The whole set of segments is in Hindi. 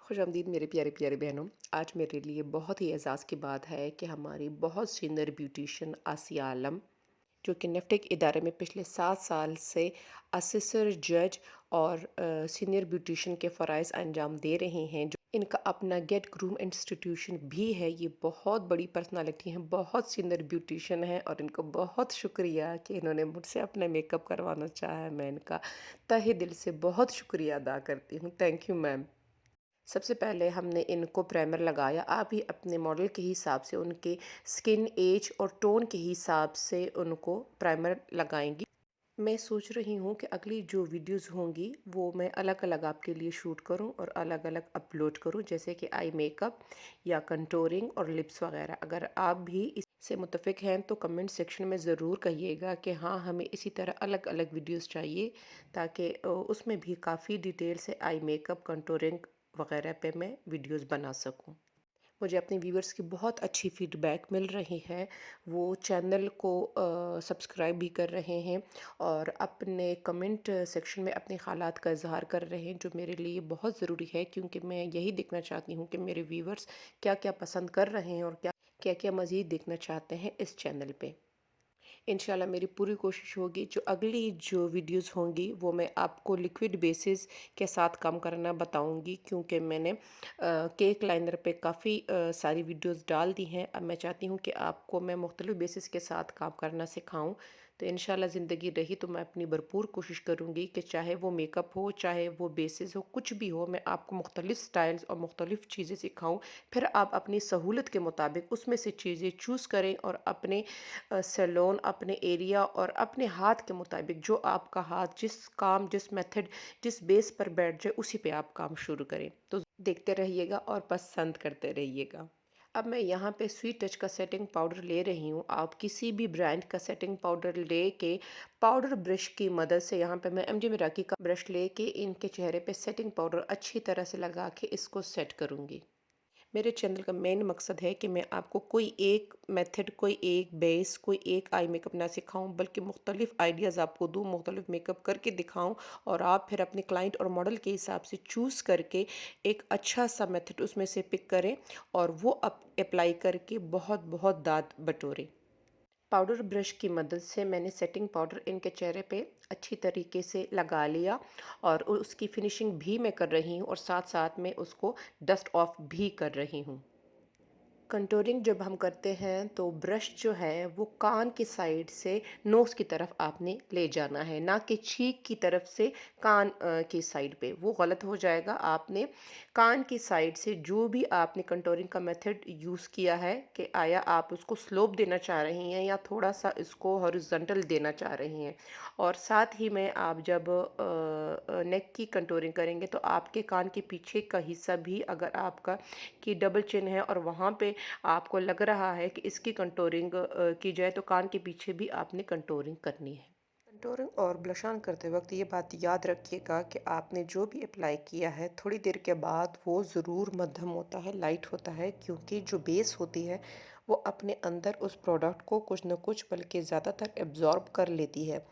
खुशामदीद मेरे प्यारे प्यारे बहनों। आज मेरे लिए बहुत ही एज़ाज़ की बात है कि हमारी बहुत सीनियर ब्यूटिशियन आसिया आलम, जो कि नेफ्टिक इदारे में पिछले 7 साल से असिस्टर जज और सीनियर ब्यूटिशियन के फ़राइज़ अंजाम दे रहे हैं। जो इनका अपना गेट ग्रूम इंस्टीट्यूशन भी है। ये बहुत बड़ी पर्सनालिटी हैं, बहुत सीनियर ब्यूटिशियन हैं और इनको बहुत शुक्रिया कि इन्होंने मुझसे अपना मेकअप करवाना चाहा है। मैं इनका तहे दिल से बहुत शुक्रिया अदा करती हूँ। Thank you ma'am. सबसे पहले हमने इनको प्राइमर लगाया। आप ही अपने मॉडल के हिसाब से उनके स्किन एज और टोन के हिसाब से उनको प्राइमर लगाएंगी। मैं सोच रही हूँ कि अगली जो वीडियोस होंगी वो मैं अलग अलग आपके लिए शूट करूँ और अलग अलग अपलोड करूँ, जैसे कि आई मेकअप या कंटोरिंग और लिप्स वगैरह। अगर आप भी इससे मुतफिक हैं तो कमेंट सेक्शन में ज़रूर कहिएगा कि हाँ, हमें इसी तरह अलग अलग वीडियोस चाहिए, ताकि उसमें भी काफ़ी डिटेल से आई मेकअप कंटोरिंग वगैरह पे मैं वीडियोस बना सकूं। मुझे अपने व्यूअर्स की बहुत अच्छी फीडबैक मिल रही है। वो चैनल को सब्सक्राइब भी कर रहे हैं और अपने कमेंट सेक्शन में अपने ख़ालात का इजहार कर रहे हैं, जो मेरे लिए बहुत ज़रूरी है, क्योंकि मैं यही देखना चाहती हूँ कि मेरे व्यूअर्स क्या क्या पसंद कर रहे हैं और क्या क्या क्या मज़ीद देखना चाहते हैं इस चैनल पे। इंशाल्लाह मेरी पूरी कोशिश होगी जो अगली जो वीडियोस होंगी वो मैं आपको लिक्विड बेसिस के साथ काम करना बताऊंगी, क्योंकि मैंने केक लाइनर पे काफ़ी सारी वीडियोस डाल दी हैं। अब मैं चाहती हूँ कि आपको मैं मुख्तलिफ बेसिस के साथ काम करना सिखाऊं। तो इंशाल्लाह ज़िंदगी रही तो मैं अपनी भरपूर कोशिश करूँगी कि चाहे वो मेकअप हो, चाहे वो बेसिस हो, कुछ भी हो, मैं आपको मुख्तलिफ स्टाइल्स और मुख्तलिफ चीज़ें सिखाऊं। फिर आप अपनी सहूलत के मुताबिक उसमें से चीज़ें चूज़ करें और अपने सैलून, अपने एरिया और अपने हाथ के मुताबिक, जो आपका हाथ जिस काम, जिस मेथड, जिस बेस पर बैठ जाए, उसी पे आप काम शुरू करें। तो देखते रहिएगा और पसंद करते रहिएगा। अब मैं यहाँ पे स्वीट टच का सेटिंग पाउडर ले रही हूँ। आप किसी भी ब्रांड का सेटिंग पाउडर ले के पाउडर ब्रश की मदद से, यहाँ पे मैं एमजी मिराकी का ब्रश ले के इनके चेहरे पे सेटिंग पाउडर अच्छी तरह से लगा के इसको सेट करूँगी। मेरे चैनल का मेन मकसद है कि मैं आपको कोई एक मेथड, कोई एक बेस, कोई एक आई मेकअप ना सिखाऊं, बल्कि मुख्तलिफ आइडियाज़ आपको दूं, मुख्तलिफ मेकअप करके दिखाऊं और आप फिर अपने क्लाइंट और मॉडल के हिसाब से चूज़ करके एक अच्छा सा मेथड उसमें से पिक करें और वो अप्लाई करके बहुत बहुत दाद बटोरें। पाउडर ब्रश की मदद से मैंने सेटिंग पाउडर इनके चेहरे पे अच्छी तरीके से लगा लिया और उसकी फिनिशिंग भी मैं कर रही हूँ और साथ साथ में उसको डस्ट ऑफ भी कर रही हूँ। कंटूरिंग जब हम करते हैं तो ब्रश जो है वो कान की साइड से नोज़ की तरफ आपने ले जाना है, ना कि चीक की तरफ से कान की साइड पे। वो गलत हो जाएगा। आपने कान की साइड से जो भी आपने कंटूरिंग का मेथड यूज़ किया है, कि आया आप उसको स्लोप देना चाह रही हैं या थोड़ा सा इसको हॉरिजॉन्टल देना चाह रही हैं। और साथ ही में आप जब नेक की कंटूरिंग करेंगे तो आपके कान के पीछे का हिस्सा भी, अगर आपका की डबल चिन है और वहाँ पे आपको लग रहा है कि इसकी कंटूरिंग की जाए, तो कान के पीछे भी आपने कंटूरिंग करनी है। कंटूरिंग और ब्लश ऑन करते वक्त ये बात याद रखिएगा कि आपने जो भी अप्लाई किया है थोड़ी देर के बाद वो ज़रूर मध्यम होता है, लाइट होता है, क्योंकि जो बेस होती है वो अपने अंदर उस प्रोडक्ट को कुछ न कुछ, बल्कि ज़्यादातर एब्जॉर्ब कर लेती है।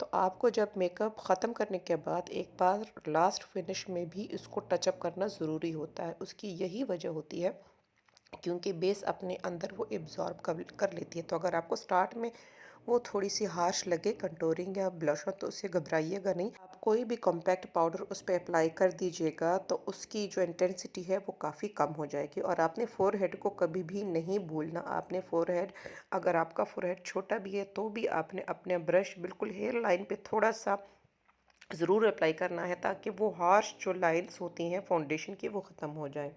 तो आपको जब मेकअप ख़त्म करने के बाद एक बार लास्ट फिनिश में भी इसको टचअप करना ज़रूरी होता है। उसकी यही वजह होती है, क्योंकि बेस अपने अंदर वो एब्जॉर्ब कर लेती है। तो अगर आपको स्टार्ट में वो थोड़ी सी हार्श लगे कंटूरिंग या ब्लश हो, तो उससे घबराइएगा नहीं। आप कोई भी कॉम्पैक्ट पाउडर उस पर अप्लाई कर दीजिएगा तो उसकी जो इंटेंसिटी है वो काफ़ी कम हो जाएगी। और आपने फोरहेड को कभी भी नहीं भूलना। आपने फोरहेड, अगर आपका फोरहेड छोटा भी है तो भी आपने अपने ब्रश बिल्कुल हेयर लाइन पे थोड़ा सा ज़रूर अप्लाई करना है, ताकि वो हार्श जो लाइंस होती हैं फाउंडेशन की वो ख़त्म हो जाए।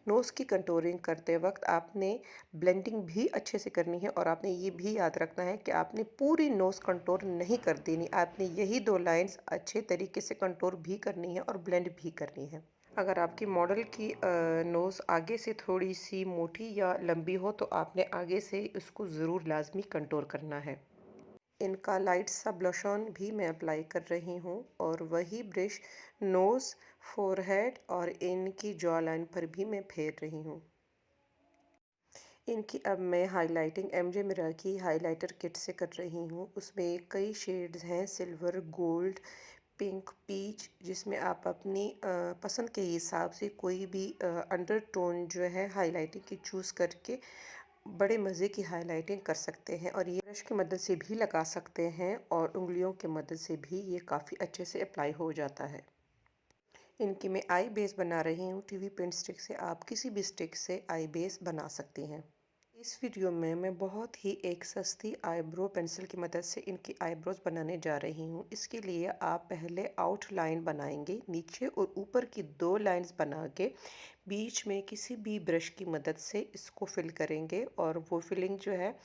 नोज़ की कंटूरिंग करते वक्त आपने ब्लेंडिंग भी अच्छे से करनी है और आपने ये भी याद रखना है कि आपने पूरी नोज़ कंटूर नहीं कर देनी। आपने यही दो लाइंस अच्छे तरीके से कंटूर भी करनी है और ब्लेंड भी करनी है। अगर आपकी मॉडल की नोज़ आगे से थोड़ी सी मोटी या लंबी हो तो आपने आगे से इसको ज़रूर लाजमी कंटूर करना है। इनका लाइट सा ब्लश ऑन भी मैं अप्लाई कर रही हूँ और वही ब्रश नोज़, फोरहेड और इनकी जॉ लाइन पर भी मैं फेर रही हूँ। इनकी अब मैं हाइलाइटिंग एमजे मिरा की हाइलाइटर किट से कर रही हूँ। उसमें कई शेड्स हैं, सिल्वर, गोल्ड, पिंक, पीच, जिसमें आप अपनी पसंद के हिसाब से कोई भी अंडरटोन जो है हाइलाइटिंग की चूज़ करके बड़े मज़े की हाइलाइटिंग कर सकते हैं। और ये ब्रश की मदद से भी लगा सकते हैं और उंगलियों की मदद से भी ये काफ़ी अच्छे से अप्लाई हो जाता है। इनकी मैं आई बेस बना रही हूँ। टीवी पेंट स्टिक से आप किसी भी स्टिक से आई बेस बना सकती हैं। इस वीडियो में मैं बहुत ही एक सस्ती आईब्रो पेंसिल की मदद से इनकी आईब्रोज बनाने जा रही हूँ। इसके लिए आप पहले आउटलाइन बनाएंगे, नीचे और ऊपर की 2 लाइंस बना के बीच में किसी भी ब्रश की मदद से इसको फिल करेंगे। और वो फिलिंग जो है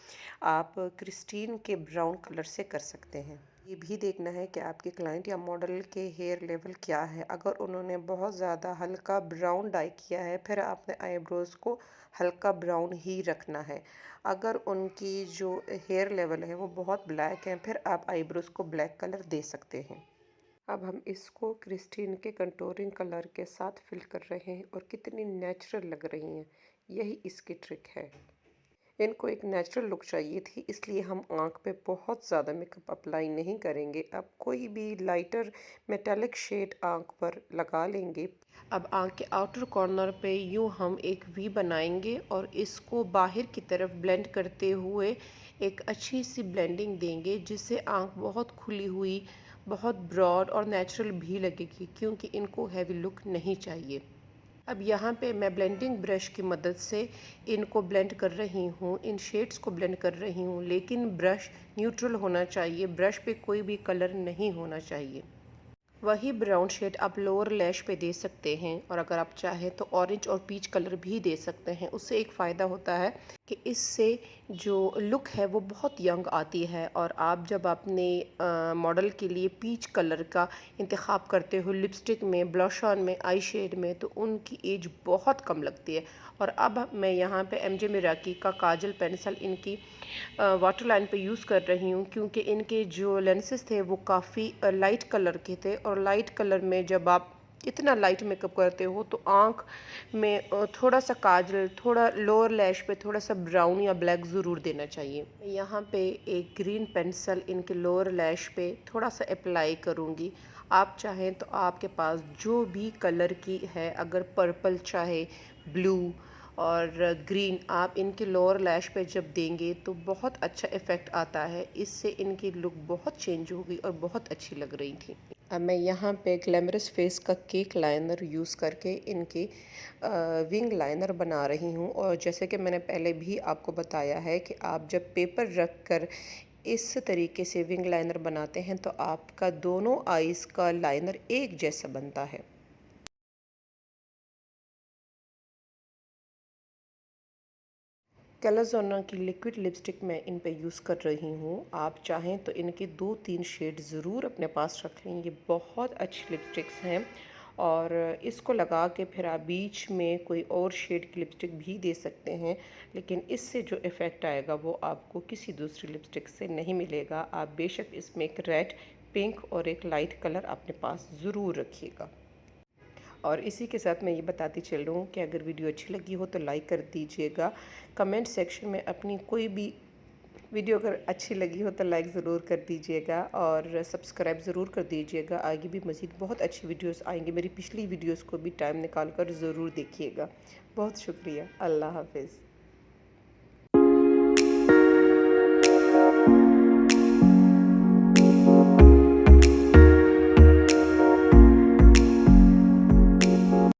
आप क्रिस्टीन के ब्राउन कलर से कर सकते हैं। ये भी देखना है कि आपके क्लाइंट या मॉडल के हेयर लेवल क्या है। अगर उन्होंने बहुत ज़्यादा हल्का ब्राउन डाई किया है, फिर आपने आईब्रोज़ को हल्का ब्राउन ही रखना है। अगर उनकी जो हेयर लेवल है वो बहुत ब्लैक है, फिर आप आईब्रोज़ को ब्लैक कलर दे सकते हैं। अब हम इसको क्रिस्टीन के कंटूरिंग कलर के साथ फिल कर रहे हैं और कितनी नेचुरल लग रही हैं, यही इसकी ट्रिक है। इनको एक नेचुरल लुक चाहिए थी, इसलिए हम आँख पे बहुत ज़्यादा मेकअप अप्लाई नहीं करेंगे। अब कोई भी लाइटर मेटालिक शेड आँख पर लगा लेंगे। अब आँख के आउटर कॉर्नर पे यूँ हम एक वी बनाएंगे और इसको बाहर की तरफ ब्लेंड करते हुए एक अच्छी सी ब्लेंडिंग देंगे, जिससे आँख बहुत खुली हुई, बहुत ब्रॉड और नेचुरल भी लगेगी, क्योंकि इनको हैवी लुक नहीं चाहिए। अब यहाँ पे मैं ब्लेंडिंग ब्रश की मदद से इनको ब्लेंड कर रही हूँ, इन शेड्स को ब्लेंड कर रही हूँ, लेकिन ब्रश न्यूट्रल होना चाहिए, ब्रश पे कोई भी कलर नहीं होना चाहिए। वही ब्राउन शेड आप लोअर लैश पे दे सकते हैं, और अगर आप चाहें तो ऑरेंज और पीच कलर भी दे सकते हैं। उससे एक फ़ायदा होता है कि इससे जो लुक है वो बहुत यंग आती है। और आप जब अपने मॉडल के लिए पीच कलर का इंतखाब करते हो लिपस्टिक में, ब्लश ऑन में, आई शेड में, तो उनकी एज बहुत कम लगती है। और अब मैं यहाँ पे एमजे मिराकी का काजल पेंसिल इनकी वाटर लाइन पे यूज़ कर रही हूँ, क्योंकि इनके जो लेंसेज थे वो काफ़ी लाइट कलर के थे। और लाइट कलर में जब आप इतना लाइट मेकअप करते हो तो आँख में थोड़ा सा काजल, थोड़ा लोअर लैश पे थोड़ा सा ब्राउन या ब्लैक ज़रूर देना चाहिए। यहाँ पे एक ग्रीन पेंसिल इनके लोअर लैश पे थोड़ा सा अप्लाई करूँगी। आप चाहें तो आपके पास जो भी कलर की है, अगर पर्पल चाहे, ब्लू और ग्रीन, आप इनके लोअर लैश पे जब देंगे तो बहुत अच्छा इफ़ेक्ट आता है। इससे इनकी लुक बहुत चेंज हो गई और बहुत अच्छी लग रही थी। अब मैं यहाँ पे ग्लैमरस फेस का केक लाइनर यूज़ करके इनकी विंग लाइनर बना रही हूँ। और जैसे कि मैंने पहले भी आपको बताया है कि आप जब पेपर रख कर इस तरीके से विंग लाइनर बनाते हैं तो आपका दोनों आईज़ का लाइनर एक जैसा बनता है। कैलाज़ोना की लिक्विड लिपस्टिक मैं इन पे यूज़ कर रही हूँ। आप चाहें तो इनके 2-3 शेड ज़रूर अपने पास रख लें, ये बहुत अच्छी लिपस्टिक्स हैं। और इसको लगा के फिर आप बीच में कोई और शेड की लिपस्टिक भी दे सकते हैं, लेकिन इससे जो इफ़ेक्ट आएगा वो आपको किसी दूसरी लिपस्टिक से नहीं मिलेगा। आप बेशक इसमें एक रेड, पिंक और एक लाइट कलर अपने पास ज़रूर रखिएगा। और इसी के साथ मैं ये बताती चल रही हूँ कि अगर वीडियो अच्छी लगी हो तो लाइक कर दीजिएगा। कमेंट सेक्शन में अपनी कोई भी वीडियो अगर अच्छी लगी हो तो लाइक ज़रूर कर दीजिएगा और सब्सक्राइब ज़रूर कर दीजिएगा। आगे भी मज़ीद बहुत अच्छी वीडियोस आएंगी। मेरी पिछली वीडियोस को भी टाइम निकाल कर ज़रूर देखिएगा। बहुत शुक्रिया। अल्लाह हाफ़िज़।